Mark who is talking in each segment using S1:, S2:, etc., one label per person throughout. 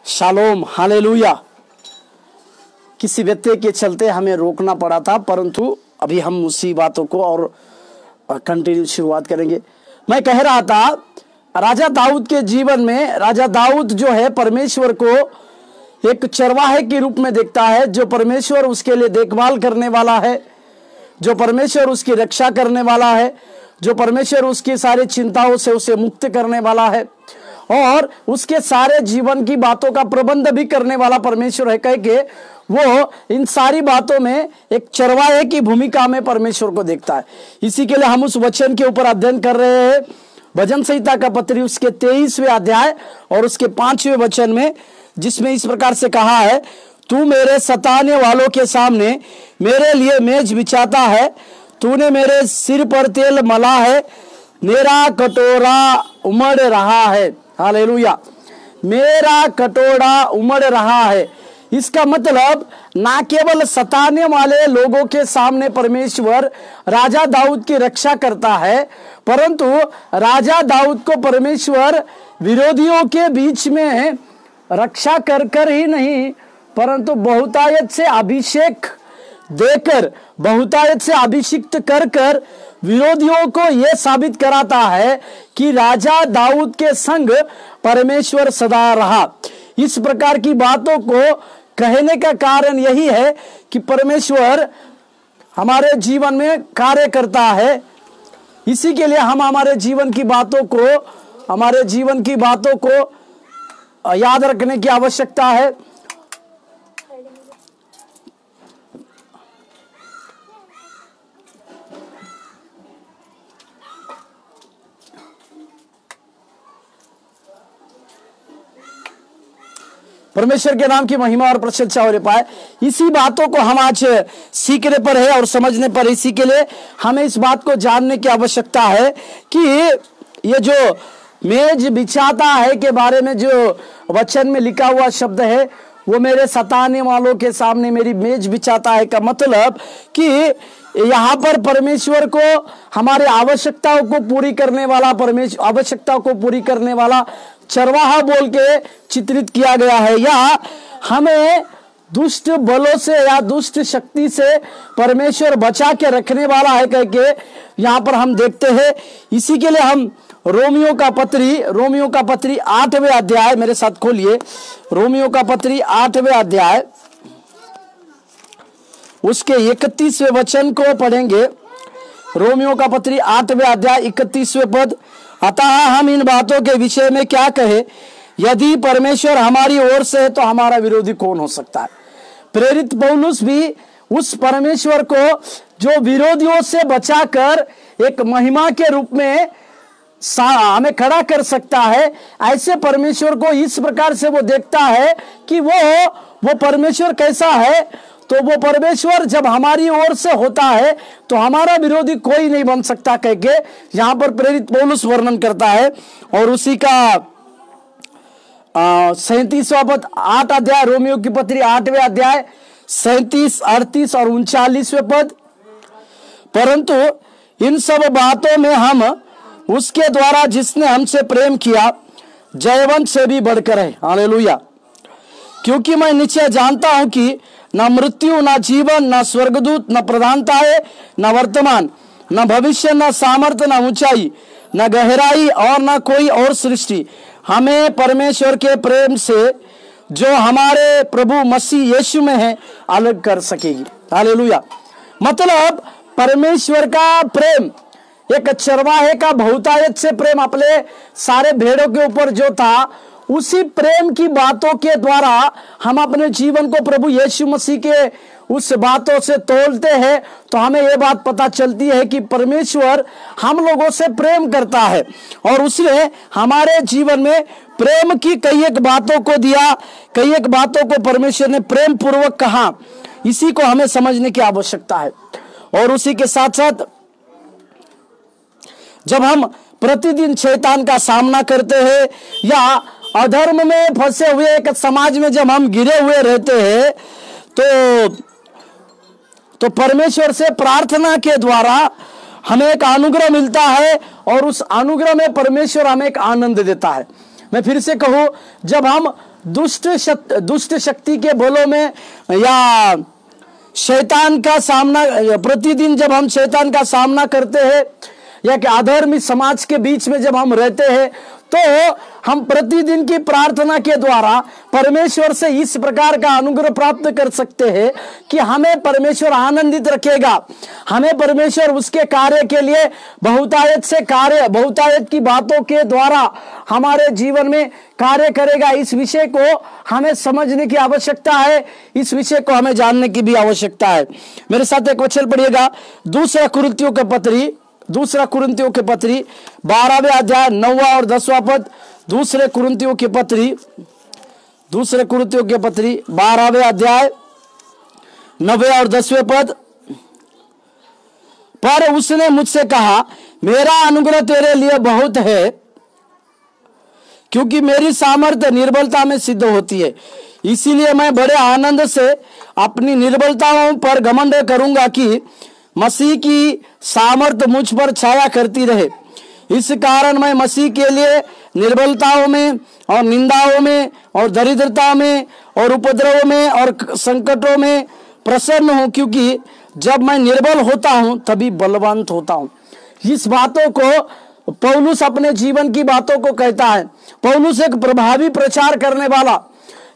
S1: Shalom, hallelujah. किसी व्यक्ति के चलते हमें रोकना पड़ा था, परंतु अभी हम उसी बातों को और कंटिन्यू शुरुआत करेंगे। मैं कह रहा था, राजा दाऊद के जीवन में राजा दाऊद जो है परमेश्वर को एक चरवाहे के रूप में देखता है, जो परमेश्वर उसके लिए देखभाल करने वाला है, जो परमेश्वर उसकी रक्षा करने वाला है, जो परमेश्वर उसकी सारी चिंताओं से उसे मुक्त करने वाला है और उसके सारे जीवन की बातों का प्रबंध भी करने वाला परमेश्वर है। कह के वो इन सारी बातों में एक चरवाहे की भूमिका में परमेश्वर को देखता है। इसी के लिए हम उस वचन के ऊपर अध्ययन कर रहे हैं, भजन संहिता का पत्री उसके 23वें अध्याय और उसके 5वें वचन में, जिसमें इस प्रकार से कहा है, तू मेरे सताने वालों के सामने मेरे लिए मेज बिछाता है, तूने मेरे सिर पर तेल मला है, मेरा कटोरा उमड़ रहा है। हालेलुया। मेरा कटोरा उमड़ रहा है। इसका मतलब ना केवल सताने वाले लोगों के सामने परमेश्वर राजा दाऊद की रक्षा करता है, परंतु राजा दाऊद को परमेश्वर विरोधियों के बीच में रक्षा कर ही नहीं, परंतु बहुतायत से अभिषेक देकर, बहुतायत से अभिषिक्त कर विरोधियों को यह साबित कराता है कि राजा दाऊद के संग परमेश्वर सदा रहा। इस प्रकार की बातों को कहने का कारण यही है कि परमेश्वर हमारे जीवन में कार्य करता है। इसी के लिए हम हमारे जीवन की बातों को याद रखने की आवश्यकता है। परमेश्वर के नाम की महिमा और प्रशंसा हो पाए। इसी बातों को हम आज सीखने पर है और समझने पर, इसी के लिए हमें इस बात को जानने की आवश्यकता है कि ये जो मेज बिछाता है के बारे में जो वचन में लिखा हुआ शब्द है, वो मेरे सताने वालों के सामने मेरी मेज बिछाता है का मतलब कि यहाँ पर परमेश्वर को हमारे आवश्यकताओं को पूरी करने वाला, परमेश्वर आवश्यकताओं को पूरी करने वाला चरवाहा बोल के चित्रित किया गया है, या हमें दुष्ट बलों से या दुष्ट शक्ति से परमेश्वर बचा के रखने वाला है कह के यहाँ पर हम देखते हैं। इसी के लिए हम रोमियो का पत्री 8वें अध्याय, मेरे साथ खोलिए, रोमियो का पत्री 8वें अध्याय उसके 31वें वचन को पढ़ेंगे। रोमियो का पत्री 8वें अध्याय 31वें पद, अतः हम इन बातों के विषय में क्या कहे, यदि परमेश्वर हमारी ओर से है तो हमारा विरोधी कौन हो सकता है। प्रेरित पौलुस भी उस परमेश्वर को जो विरोधियों से बचाकर एक महिमा के रूप में हमें खड़ा कर सकता है, ऐसे परमेश्वर को इस प्रकार से वो देखता है कि वो परमेश्वर कैसा है। तो वो परमेश्वर जब हमारी ओर से होता है तो हमारा विरोधी कोई नहीं बन सकता कह के यहाँ पर प्रेरित पौलुस वर्णन करता है। और उसी का 37वां पद, 8 अध्याय, रोमियो की पत्री 8वें अध्याय 37, 38 और 39वें पद, परंतु इन सब बातों में हम उसके द्वारा जिसने हमसे प्रेम किया जयवंत से भी बढ़कर है। हालेलुया। क्योंकि मैं निश्चय जानता हूं कि न मृत्यु, न जीवन, न स्वर्गदूत, न प्रधानताएं, न वर्तमान, न भविष्य, न सामर्थ्य, न ऊंचाई, न गहराई और न कोई और सृष्टि हमें परमेश्वर के प्रेम से जो हमारे प्रभु मसीह यीशु में है अलग कर सकेगी। हालेलुया। मतलब परमेश्वर का प्रेम, एक चरवाहे का बहुतायत से प्रेम अपने सारे भेड़ों के ऊपर जो था, उसी प्रेम की बातों के द्वारा हम अपने जीवन को प्रभु यीशु मसीह के उस बातों से तोलते हैं तो हमें यह बात पता चलती है कि परमेश्वर हम लोगों से प्रेम करता है और उसने हमारे जीवन में प्रेम की कई एक बातों को दिया, कई एक बातों को परमेश्वर ने प्रेम पूर्वक कहा। इसी को हमें समझने की आवश्यकता है। और उसी के साथ साथ जब हम प्रतिदिन शैतान का सामना करते हैं या अधर्म में फंसे हुए एक समाज में जब हम गिरे हुए रहते हैं तो परमेश्वर से प्रार्थना के द्वारा हमें एक अनुग्रह मिलता है और उस अनुग्रह में परमेश्वर हमें एक आनंद देता है। मैं फिर से कहूं, जब हम दुष्ट शक्ति के बलों में या शैतान का सामना, प्रतिदिन जब हम शैतान का सामना करते हैं या कि अधर्मी समाज के बीच में जब हम रहते हैं, तो हम प्रतिदिन की प्रार्थना के द्वारा परमेश्वर से इस प्रकार का अनुग्रह प्राप्त कर सकते हैं कि हमें परमेश्वर आनंदित रखेगा, हमें परमेश्वर उसके कार्य के लिए बहुतायत की बातों के द्वारा हमारे जीवन में कार्य करेगा। इस विषय को हमें समझने की आवश्यकता है, इस विषय को हमें जानने की भी आवश्यकता है। मेरे साथ एक वचन पढ़िएगा, दूसरा कुरिन्थियों के पत्री 12वें अध्याय 9वां और 10वां पद। दूसरे कुरिन्थियों के पत्री 12वें अध्याय 9वें और 10वें पद। पर उसने मुझसे कहा, मेरा अनुग्रह तेरे लिए बहुत है, क्योंकि मेरी सामर्थ्य निर्बलता में सिद्ध होती है। इसीलिए मैं बड़े आनंद से अपनी निर्बलताओं पर घमंड करूंगा कि मसीह की सामर्थ्य मुझ पर छाया करती रहे। इस कारण मैं मसीह के लिए निर्बलताओं में और निंदाओं में और दरिद्रता में और उपद्रव में और संकटों में प्रसन्न हूं, क्योंकि जब मैं निर्बल होता हूं तभी बलवंत होता हूं। इस बातों को पौलुस अपने जीवन की बातों को कहता है। पौलुस एक प्रभावी प्रचार करने वाला,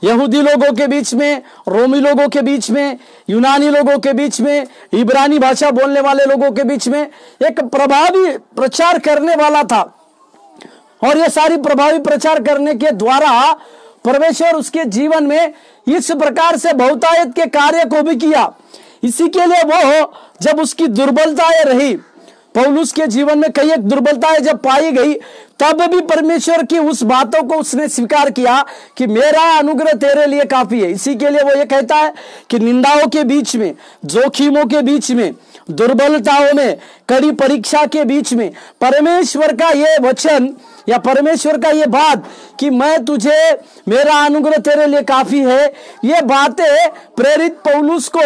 S1: यहूदी लोगों के बीच में, रोमी लोगों के बीच में, यूनानी लोगों के बीच में, इब्रानी भाषा बोलने वाले लोगों के बीच में एक प्रभावी प्रचार करने वाला था। और ये सारी प्रभावी प्रचार करने के द्वारा परमेश्वर उसके जीवन में इस प्रकार से बहुतायत के कार्य को भी किया। इसी के लिए वो जब उसकी दुर्बलताएं रही, पौलुस के जीवन में कई एक दुर्बलताएं जब पाई गई, तब भी परमेश्वर की उस बातों को उसने स्वीकार किया कि मेरा अनुग्रह तेरे लिए काफी है। इसी के लिए वो ये कहता है कि निंदाओं के बीच में, जोखिमों के बीच में, दुर्बलताओं में, कड़ी परीक्षा के बीच में परमेश्वर का ये वचन या परमेश्वर का ये बात कि मैं तुझे, मेरा अनुग्रह तेरे लिए काफी है, ये बातें प्रेरित पौलुस को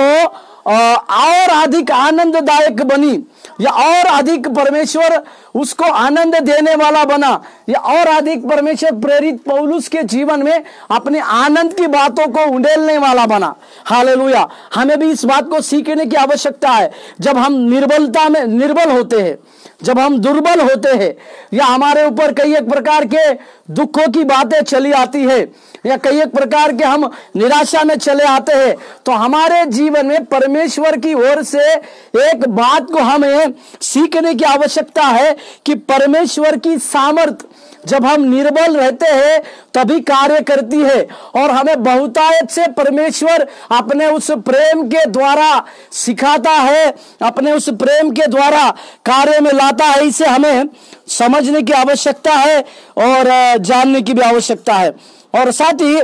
S1: और अधिक आनंददायक बनी, या और अधिक परमेश्वर उसको आनंद देने वाला बना, या और अधिक परमेश्वर प्रेरित पौलुस के जीवन में अपने आनंद की बातों को उंडेलने वाला बना। हालेलुया। हमें भी इस बात को सीखने की आवश्यकता है। जब हम निर्बल होते हैं, जब हम दुर्बल होते हैं, या हमारे ऊपर कई एक प्रकार के दुखों की बातें चली आती है, या कई एक प्रकार के हम निराशा में चले आते हैं, तो हमारे जीवन में परमेश्वर की ओर से एक बात को हमें सीखने की आवश्यकता है कि परमेश्वर की सामर्थ जब हम निर्बल रहते हैं तभी कार्य करती है, और हमें बहुतायत से परमेश्वर अपने उस प्रेम के द्वारा सिखाता है, अपने उस प्रेम के द्वारा कार्य में लाता है। इसे हमें समझने की आवश्यकता है और जानने की भी आवश्यकता है। और साथ ही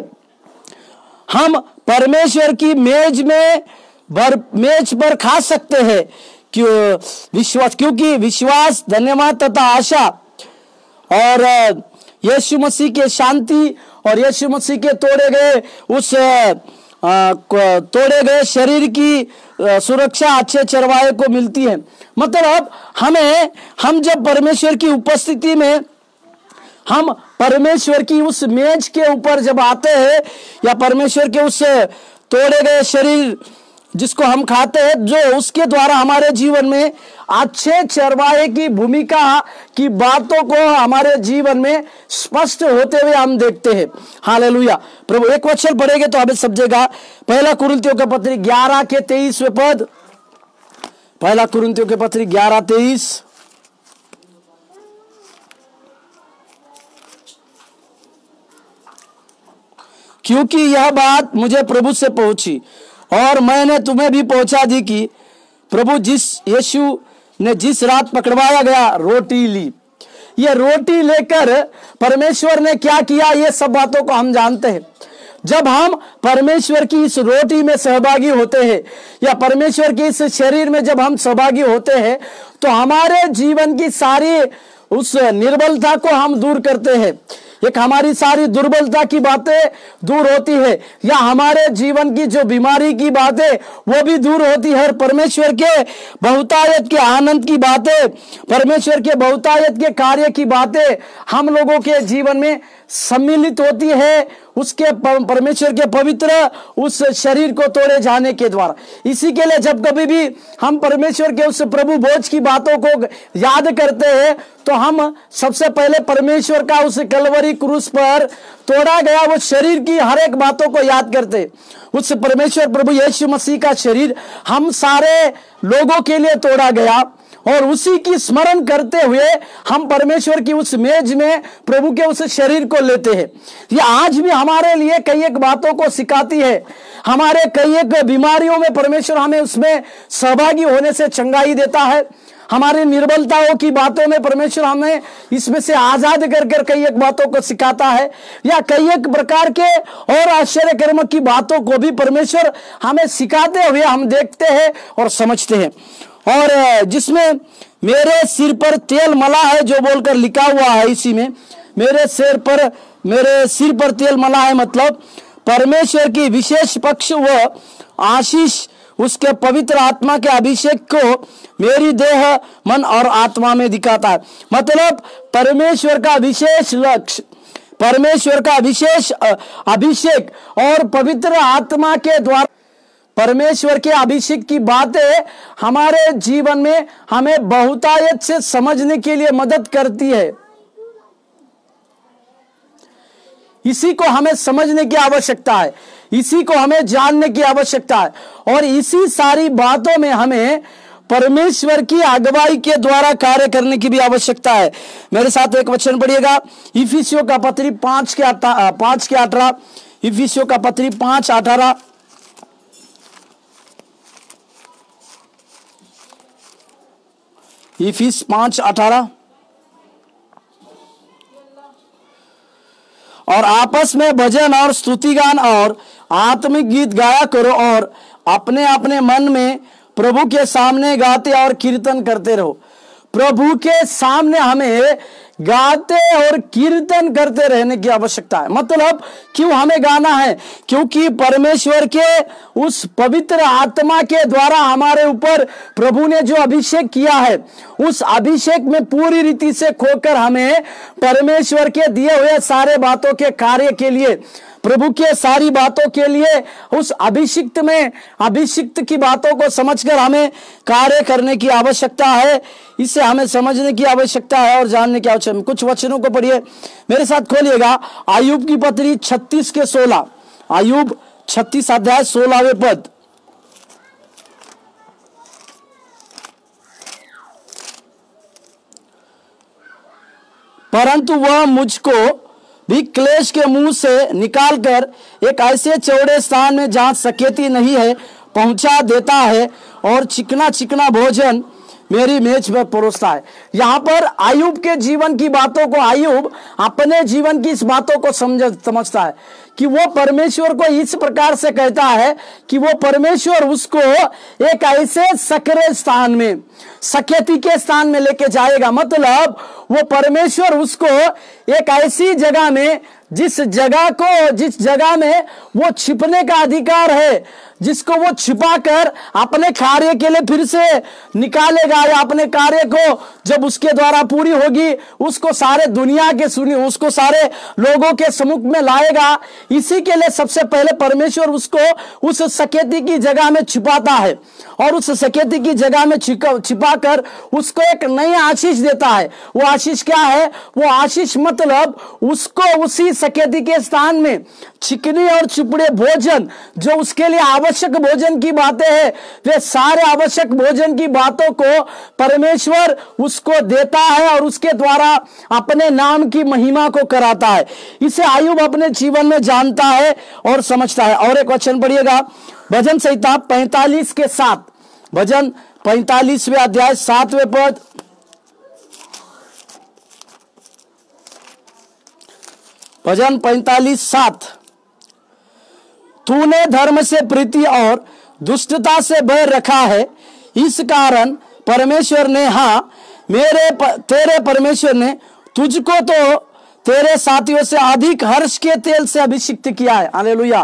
S1: हम परमेश्वर की मेज पर खा सकते हैं क्योंकि विश्वास, धन्यवाद तथा आशा और यीशु मसीह के शांति और यीशु मसीह के तोड़े गए शरीर की सुरक्षा अच्छे चरवाहे को मिलती है। मतलब हम जब परमेश्वर की उपस्थिति में, हम परमेश्वर की उस मेज के ऊपर जब आते हैं, या परमेश्वर के उस तोड़े गए शरीर जिसको हम खाते हैं, जो उसके द्वारा हमारे जीवन में अच्छे चरवाहे की भूमिका की बातों को हमारे जीवन में स्पष्ट होते हुए हम देखते हैं। हालेलुया। प्रभु एक वचन पढ़ेंगे तो हमें समझेगा। पहला कुरिन्थियों के पत्री 11 के 23वें पद। पहला कुरिन्थियों के पत्री 11:23। क्योंकि यह बात मुझे प्रभु से पहुंची और मैंने तुम्हें भी पहुंचा दी कि प्रभु यीशु ने जिस रात पकड़वाया गया रोटी ली। ये रोटी लेकर परमेश्वर ने क्या किया, ये सब बातों को हम जानते हैं। जब हम परमेश्वर की इस रोटी में सहभागी होते हैं, या परमेश्वर के इस शरीर में जब हम सहभागी होते हैं, तो हमारे जीवन की सारी उस निर्बलता को हम दूर करते हैं। एक हमारी सारी दुर्बलता की बातें दूर होती है, या हमारे जीवन की जो बीमारी की बातें वो भी दूर होती है। परमेश्वर के बहुतायत के आनंद की बातें, परमेश्वर के बहुतायत के कार्य की बातें हम लोगों के जीवन में सम्मिलित होती है उसके परमेश्वर के पवित्र उस शरीर को तोड़े जाने के द्वारा। इसी के लिए जब कभी भी हम परमेश्वर के उस प्रभु भोज की बातों को याद करते हैं तो हम सबसे पहले परमेश्वर का उस कलवरी क्रूस पर तोड़ा गया वो शरीर की हर एक बातों को याद करते। उस परमेश्वर प्रभु यीशु मसीह का शरीर हम सारे लोगों के लिए तोड़ा गया और उसी की स्मरण करते हुए हम परमेश्वर की उस मेज में प्रभु के उस शरीर को लेते हैं। ये आज भी हमारे लिए कई एक बातों को सिखाती है। हमारे कई एक बीमारियों में परमेश्वर हमें उसमें सहभागी होने से चंगाई देता है। हमारी निर्बलताओं की बातों में परमेश्वर हमें इसमें से आजाद कर कई एक बातों को सिखाता है, या कई एक प्रकार के और आश्चर्य कर्म की बातों को भी परमेश्वर हमें सिखाते हुए हम देखते हैं और समझते हैं। और जिसमें मेरे सिर पर तेल मला है जो बोलकर लिखा हुआ है, इसी में मेरे सिर पर तेल मला है मतलब परमेश्वर की विशेष पक्ष व आशीष उसके पवित्र आत्मा के अभिषेक को मेरी देह मन और आत्मा में दिखाता है। मतलब परमेश्वर का विशेष लक्ष्य, परमेश्वर का विशेष अभिषेक और पवित्र आत्मा के द्वारा परमेश्वर के अभिषेक की बातें हमारे जीवन में हमें बहुतायत से समझने के लिए मदद करती है। इसी को हमें समझने की आवश्यकता है, इसी को हमें जानने की आवश्यकता है और इसी सारी बातों में हमें परमेश्वर की अगुवाई के द्वारा कार्य करने की भी आवश्यकता है। मेरे साथ एक वचन पढ़िएगा, इफिसियों का पत्री 5:18। इफिसियों का पत्री 5:18। इफिस 5:18। और आपस में भजन और स्तुतिगान और आत्मिक गीत गाया करो और अपने अपने मन में प्रभु के सामने गाते और कीर्तन करते रहो। प्रभु के सामने हमें गाते और कीर्तन करते रहने की आवश्यकता है। मतलब क्यों हमें गाना है? क्योंकि परमेश्वर के उस पवित्र आत्मा के द्वारा हमारे ऊपर प्रभु ने जो अभिषेक किया है, उस अभिषेक में पूरी रीति से खोकर हमें परमेश्वर के दिए हुए सारे बातों के कार्य के लिए, प्रभु के सारी बातों के लिए उस अभिषिक्त की बातों को समझकर हमें कार्य करने की आवश्यकता है। इसे हमें समझने की आवश्यकता है और जानने की आवश्यकता है। कुछ वचनों को पढ़िए, मेरे साथ खोलिएगा। आयुब की पत्री 36:16। आयुब 36 अध्याय 16वें पद। परंतु वह मुझको भी क्लेश के मुंह से निकालकर एक ऐसे चौड़े स्थान में जहां सकेती नहीं है पहुंचा देता है और चिकना भोजन मेरी मेज पर परोसता है। यहाँ पर आयुब के जीवन की बातों को, आयुब अपने जीवन की इस बातों को समझता है कि वो परमेश्वर को इस प्रकार से कहता है कि वो परमेश्वर उसको एक ऐसे सकरे स्थान में, सकेती के स्थान में लेके जाएगा। मतलब वो परमेश्वर उसको एक ऐसी जगह में, जिस जगह में वो छिपने का अधिकार है, जिसको वो छिपाकर अपने कार्य के लिए फिर से निकालेगा, या अपने कार्य को जब उसके द्वारा पूरी होगी उसको सारे दुनिया के उसको सारे लोगों के सम्मुख में लाएगा। इसी के लिए सबसे पहले परमेश्वर उसको उस सकेती की जगह में छिपाता है और उस सकेती की जगह में छिपाकर उसको एक नई आशीष देता है। वो आशीष क्या है? वो आशीष मतलब उसको उसी सकेती के स्थान में चिकनी और चुपड़े भोजन, जो उसके लिए आवश्यक भोजन की बातें हैं, वे सारे आवश्यक भोजन की बातों को परमेश्वर उसको देता है और उसके द्वारा अपने नाम की महिमा को कराता है। इसे आयुब अपने जीवन में जानता है और समझता है। और एक वचन पढ़िएगा, भजन संहिता 45:7। भजन 45वें अध्याय 7वें पद। भजन 45:7। तूने धर्म से प्रीति और दुष्टता से भय रखा है, इस कारण परमेश्वर ने, तेरे परमेश्वर ने तुझको तो तेरे साथियों से अधिक हर्ष के तेल से अभिषिक्त किया है। हालेलुया।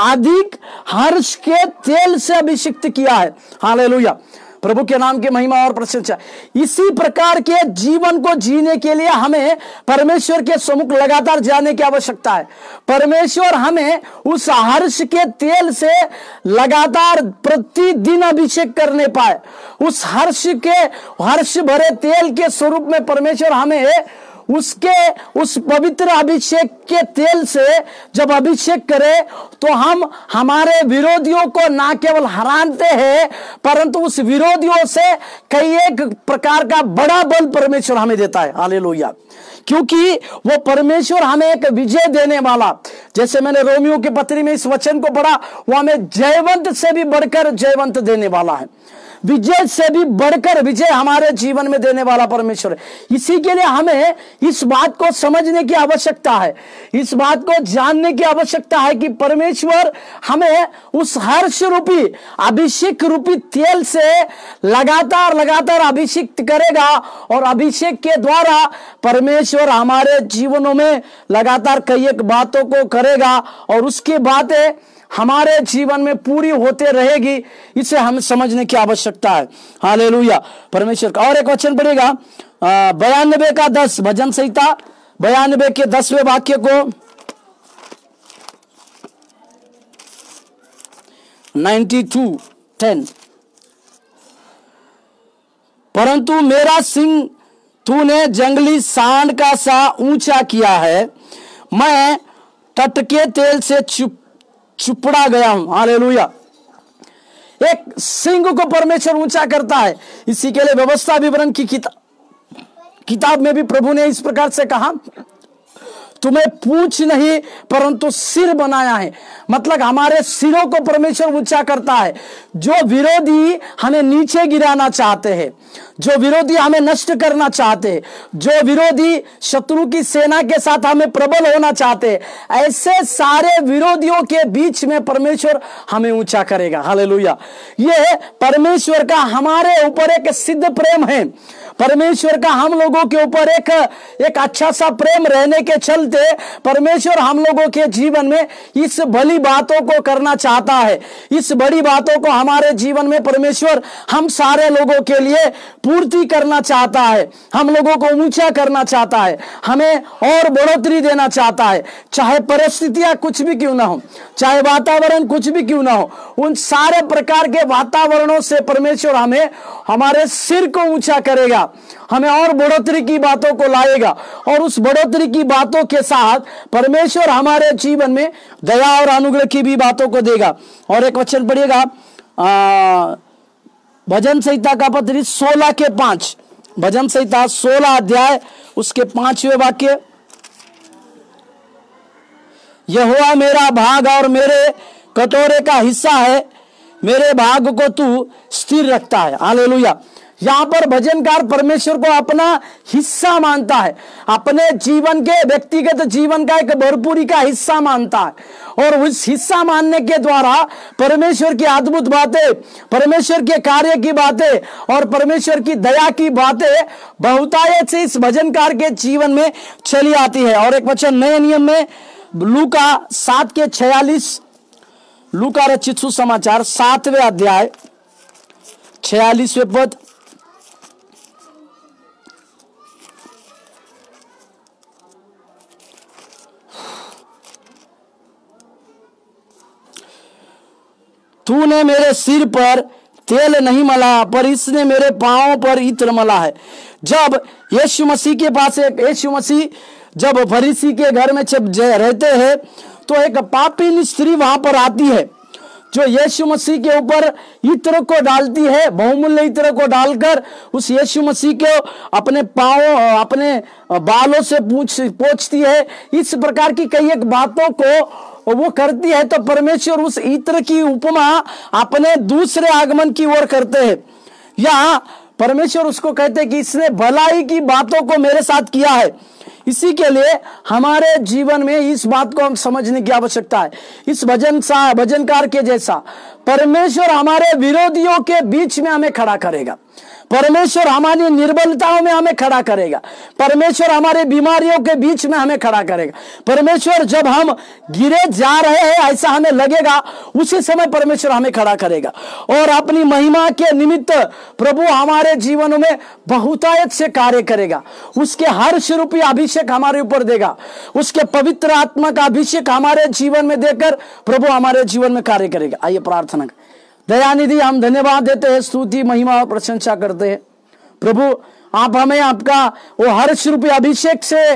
S1: अधिक हर्ष के तेल से अभिषिक्त किया है। हालेलुया। प्रभु के नाम की महिमा और प्रशंसा। इसी प्रकार के जीवन को जीने के लिए हमें परमेश्वर के सम्मुख लगातार जाने की आवश्यकता है। परमेश्वर हमें उस हर्ष के तेल से लगातार प्रतिदिन अभिषेक करने पाए। उस हर्ष भरे तेल के स्वरूप में परमेश्वर हमें उस पवित्र अभिषेक के तेल से जब अभिषेक करे तो हम हमारे विरोधियों को ना केवल हराते हैं, परंतु उस विरोधियों से कई एक प्रकार का बड़ा बल परमेश्वर हमें देता है। हालेलुया। क्योंकि वो परमेश्वर हमें एक विजय देने वाला, जैसे मैंने रोमियो की पत्री में इस वचन को पढ़ा, वो हमें जयवंत से भी बढ़कर जयवंत देने वाला है। विजय से भी बढ़कर विजय हमारे जीवन में देने वाला परमेश्वर है। इसी के लिए हमें इस बात को समझने की आवश्यकता है, इस बात को जानने की आवश्यकता है कि परमेश्वर हमें उस हर्ष रूपी अभिषेक रूपी तेल से लगातार अभिषेक करेगा, और अभिषेक के द्वारा परमेश्वर हमारे जीवनों में लगातार कई एक बातों को करेगा और उसकी बातें हमारे जीवन में पूरी होते रहेगी। इसे हम समझने की आवश्यकता है। हालेलुया परमेश्वर का। और एक वचन पढ़ेगा 92 का 10, भजन संहिता 92 के 10वें वाक्य को, 92:10। परंतु मेरा सिंह तूने जंगली सांड का सा ऊंचा किया है, मैं तट के तेल से चुपड़ा गया हूं। हालेलुया। एक सिंह को परमेश्वर ऊंचा करता है। इसी के लिए व्यवस्था विवरण की किताब में भी प्रभु ने इस प्रकार से कहा, तुम्हें पूंछ नहीं परंतु सिर बनाया है। मतलब हमारे सिरों को परमेश्वर ऊंचा करता है। जो विरोधी हमें नीचे गिराना चाहते हैं, जो विरोधी हमें नष्ट करना चाहते हैं, जो विरोधी शत्रु की सेना के साथ हमें प्रबल होना चाहते हैं, ऐसे सारे विरोधियों के बीच में परमेश्वर हमें ऊंचा करेगा। हालेलुया। ये परमेश्वर का हमारे ऊपर एक सिद्ध प्रेम है। परमेश्वर का हम लोगों के ऊपर एक अच्छा सा प्रेम रहने के चलते परमेश्वर हम लोगों के जीवन में इस बड़ी बातों को करना चाहता है। इस बड़ी बातों को हमारे जीवन में परमेश्वर हम सारे लोगों के लिए पूर्ति करना चाहता है। हम लोगों को ऊंचा करना चाहता है, हमें और बढ़ोतरी देना चाहता है। चाहे परिस्थितियां कुछ भी क्यों ना हो, चाहे वातावरण कुछ भी क्यों ना हो, उन सारे प्रकार के वातावरणों से परमेश्वर हमें हमारे सिर को ऊंचा करेगा, हमें और बढ़ोतरी की बातों को लाएगा, और उस बढ़ोतरी की बातों के साथ परमेश्वर हमारे जीवन में दया और अनुग्रह की भी बातों को देगा। और एक वचन पढ़िएगा भजन संहिता का पत्री 16 के 5, भजन संहिता 16 अध्याय उसके 5वें वाक्य, यहोवा मेरा भाग और मेरे कटोरे का हिस्सा है, मेरे भाग को तू स्थिर रखता है। हालेलुया। यहां पर भजनकार परमेश्वर को अपना हिस्सा मानता है, अपने जीवन के व्यक्तिगत जीवन का एक भरपूरी का हिस्सा मानता है, और उस हिस्सा मानने के द्वारा परमेश्वर की अद्भुत बातें, परमेश्वर के कार्य की बातें और परमेश्वर की दया की बातें बहुतायत से इस भजनकार के जीवन में चली आती है। और एक वचन नए नियम में लूका 7 के 46, लूका रचित सुसमाचार 7वें अध्याय 46वें पद, तूने मेरे सिर पर तेल नहीं मला, पर इसने मेरे पांवों पर इत्र मला है। जब यीशु मसीह के पास यीशु मसीह जब फरीसी के घर में रहते हैं, तो एक पापी स्त्री वहां पर आती है, जो यीशु मसीह के ऊपर इत्र को डालती है, बहुमूल्य इत्र को डालकर उस यीशु मसीह को अपने पांवों, अपने बालों से पोंछती है। इस प्रकार की कई एक बातों को वो करती है। तो परमेश्वर उस इत्र की उपमा अपने दूसरे आगमन की ओर करते हैं। या परमेश्वर उसको कहते हैं कि इसने भलाई की बातों को मेरे साथ किया है। इसी के लिए हमारे जीवन में इस बात को हम समझने की आवश्यकता है। इस भजनकार के जैसा परमेश्वर हमारे विरोधियों के बीच में हमें खड़ा करेगा। परमेश्वर हमारी निर्बलताओं में हमें खड़ा करेगा। परमेश्वर हमारे बीमारियों के बीच में हमें खड़ा करेगा। परमेश्वर जब हम गिरे जा रहे हैं ऐसा हमें लगेगा, उसी समय परमेश्वर हमें खड़ा करेगा और अपनी महिमा के निमित्त प्रभु हमारे जीवनों में बहुतायत से कार्य करेगा। उसके हर्ष रूपी अभिषेक हमारे ऊपर देगा। उसके पवित्र आत्मा का अभिषेक हमारे जीवन में देकर प्रभु हमारे जीवन में कार्य करेगा। आइए प्रार्थना करें। दयानिधि, हम धन्यवाद देते हैं, स्तुति महिमा और प्रशंसा करते हैं। प्रभु आप हमें आपका वो हर्ष रूपी अभिषेक से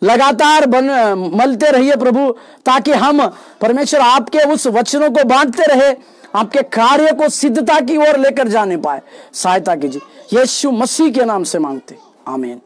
S1: लगातार मलते रहिए प्रभु, ताकि हम परमेश्वर आपके उस वचनों को बांटते रहे, आपके कार्य को सिद्धता की ओर लेकर जाने पाए। सहायता कीजिए, यीशु मसीह के नाम से मांगते, आमीन।